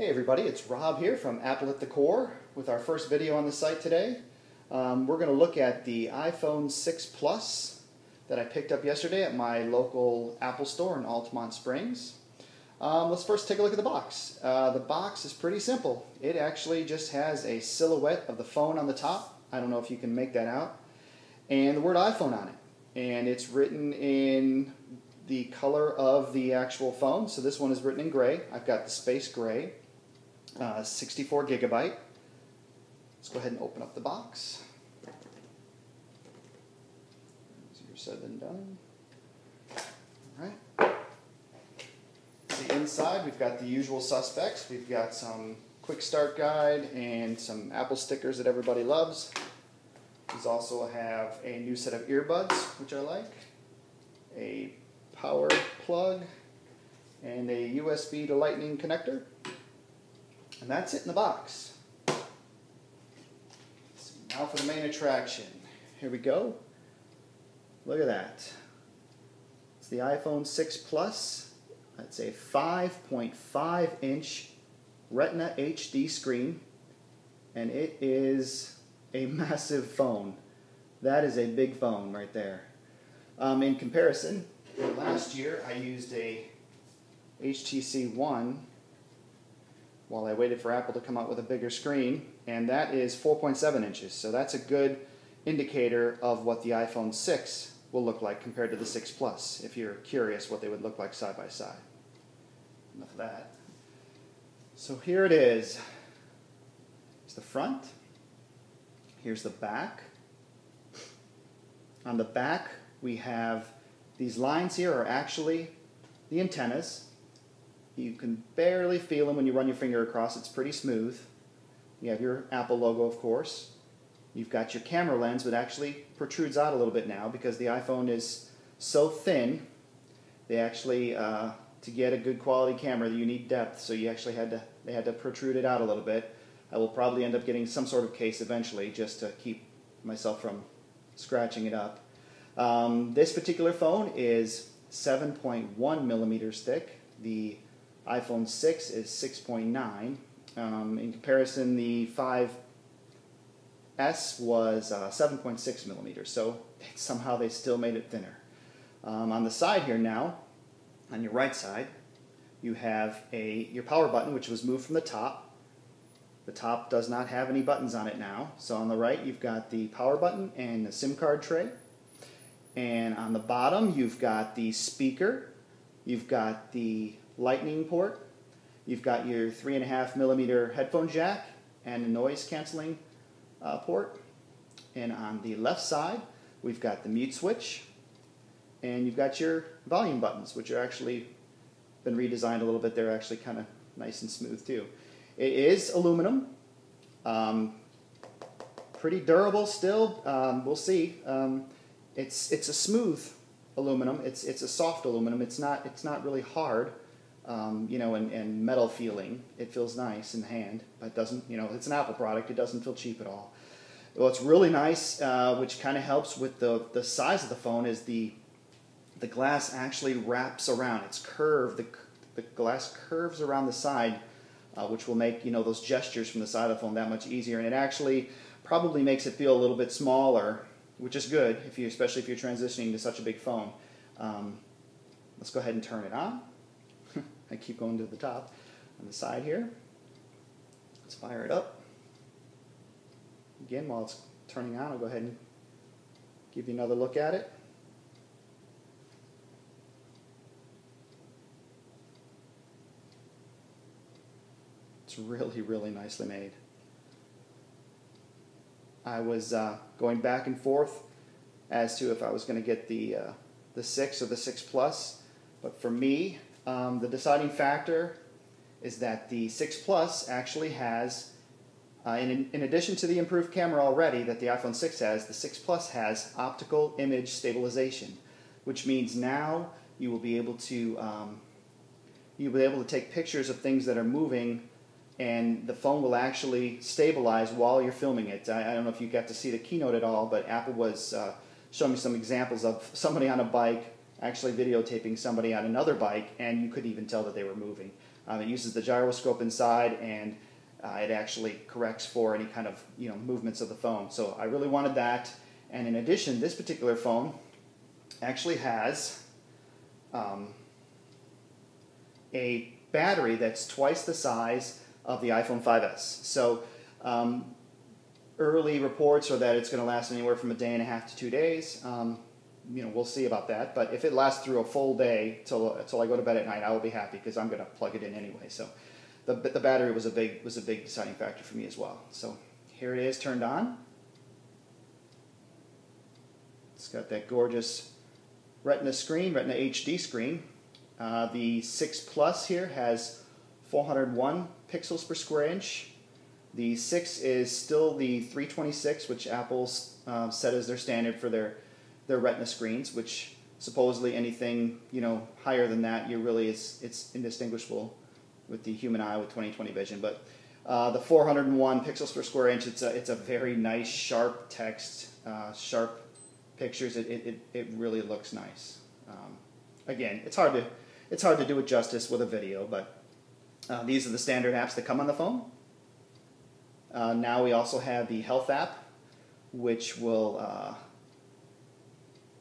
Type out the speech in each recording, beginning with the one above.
Hey everybody, it's Rob here from Apple at the Core with our first video on the site today. We're going to look at the iPhone 6 Plus that I picked up yesterday at my local Apple store in Altamont Springs. Let's first take a look at the box. The box is pretty simple. It actually just has a silhouette of the phone on the top. I don't know if you can make that out. And the word iPhone on it. And it's written in the color of the actual phone. So this one is written in gray. I've got the space gray. 64 gigabyte. Let's go ahead and open up the box. Easier said than done. Alright. The inside, we've got the usual suspects. We've got some quick start guide and some Apple stickers that everybody loves. We also have a new set of earbuds, which I like, a power plug, and a USB to Lightning connector. And that's it in the box. Now for the main attraction. Here we go. Look at that. It's the iPhone 6 Plus. It's a 5.5-inch Retina HD screen. And it is a massive phone. That is a big phone right there. In comparison, last year I used a HTC One while I waited for Apple to come out with a bigger screen, and that is 4.7 inches. So that's a good indicator of what the iPhone 6 will look like compared to the 6 Plus, if you're curious what they would look like side by side. Enough of that. So here it is. Here's the front. Here's the back. On the back, we have these lines here are actually the antennas. You can barely feel them when you run your finger across. It's pretty smooth. You have your Apple logo, of course. You've got your camera lens, but actually protrudes out a little bit now because the iPhone is so thin. They actually, to get a good quality camera, you need depth, so you actually they had to protrude it out a little bit. I will probably end up getting some sort of case eventually just to keep myself from scratching it up. This particular phone is 7.1 millimeters thick. The iPhone 6 is 6.9. In comparison, the 5S was 7.6 millimeters, so somehow they still made it thinner. On the side here now, on your right side, you have your power button, which was moved from the top. The top does not have any buttons on it now. So on the right, you've got the power button and the SIM card tray. And on the bottom, you've got the speaker. You've got the Lightning port. You've got your 3.5 millimeter headphone jack and a noise canceling port. And on the left side, we've got the mute switch. And you've got your volume buttons, which are actually been redesigned a little bit. They're actually kind of nice and smooth too. It is aluminum. Pretty durable still. We'll see. It's a smooth aluminum. It's a soft aluminum. It's not really hard. And metal feeling. It feels nice in the hand, but it doesn't, it's an Apple product. It doesn't feel cheap at all. What's really nice, which kind of helps with the size of the phone, is the glass actually wraps around. It's curved. The glass curves around the side, which will make, those gestures from the side of the phone that much easier. And it actually probably makes it feel a little bit smaller, which is good, especially if you're transitioning to such a big phone. Let's go ahead and turn it on. I keep going to the top. On the side here, let's fire it up. Again, while it's turning on, I'll go ahead and give you another look at it. It's really, really nicely made. I was going back and forth as to if I was going to get the 6 or the 6 Plus, but for me, the deciding factor is that the 6 Plus actually has, in addition to the improved camera already that the iPhone 6 has, the 6 Plus has optical image stabilization, which means now you will be able to take pictures of things that are moving, and the phone will actually stabilize while you're filming it. I don't know if you got to see the keynote at all, but Apple was showing me some examples of somebody on a bike actually videotaping somebody on another bike, and you couldn't even tell that they were moving. It uses the gyroscope inside, and it actually corrects for any kind of movements of the phone. So I really wanted that. And in addition, this particular phone actually has a battery that's twice the size of the iPhone 5S. So early reports are that it's going to last anywhere from a day and a half to 2 days. We'll see about that. But if it lasts through a full day till I go to bed at night, I will be happy because I'm going to plug it in anyway. So the battery was a big deciding factor for me as well. So here it is turned on. It's got that gorgeous Retina screen, Retina HD screen. The 6 Plus here has 401 pixels per square inch. The 6 is still the 326, which Apple's set as their standard for their Retina screens, which supposedly anything higher than that, it's indistinguishable with the human eye with 20/20 vision. But the 401 pixels per square inch, it's a very nice, sharp text, sharp pictures. It really looks nice. Again, it's hard to do it justice with a video, but these are the standard apps that come on the phone. Now we also have the Health app, which will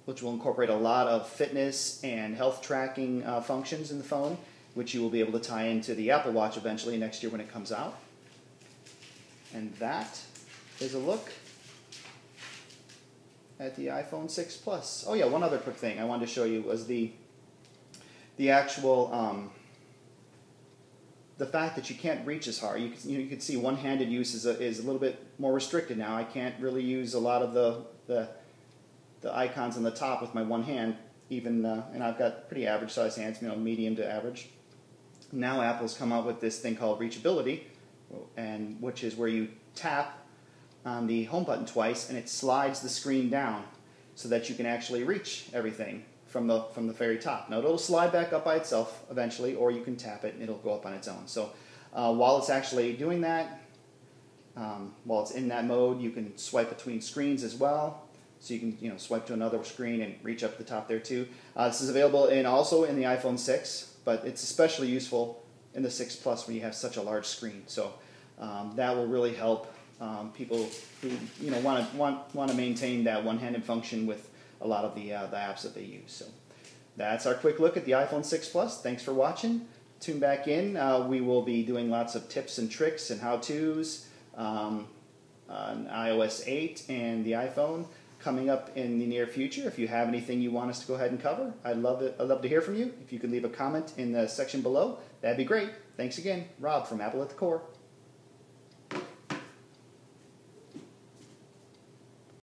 incorporate a lot of fitness and health tracking functions in the phone, which you will be able to tie into the Apple Watch eventually next year when it comes out. And that is a look at the iPhone 6 Plus. Oh yeah, one other quick thing I wanted to show you was the actual the fact that you can't reach as hard. You can see one-handed use is a little bit more restricted now. I can't really use a lot of the icons on the top with my one hand, even and I've got pretty average sized hands, medium to average. Now Apple's come out with this thing called reachability, and which is where you tap on the home button twice and it slides the screen down so that you can actually reach everything from the very top. Now it'll slide back up by itself eventually, or you can tap it and it'll go up on its own. So while it's actually doing that, while it's in that mode, you can swipe between screens as well. So you can swipe to another screen and reach up to the top there too. This is available also in the iPhone 6, but it's especially useful in the 6 Plus when you have such a large screen. So that will really help people who want to maintain that one-handed function with a lot of the apps that they use. So that's our quick look at the iPhone 6 Plus. Thanks for watching. Tune back in. We will be doing lots of tips and tricks and how-tos on iOS 8 and the iPhone coming up in the near future. If you have anything you want us to go ahead and cover, I'd love to hear from you. If you could leave a comment in the section below, that'd be great. Thanks again. Rob from Apple at the Core.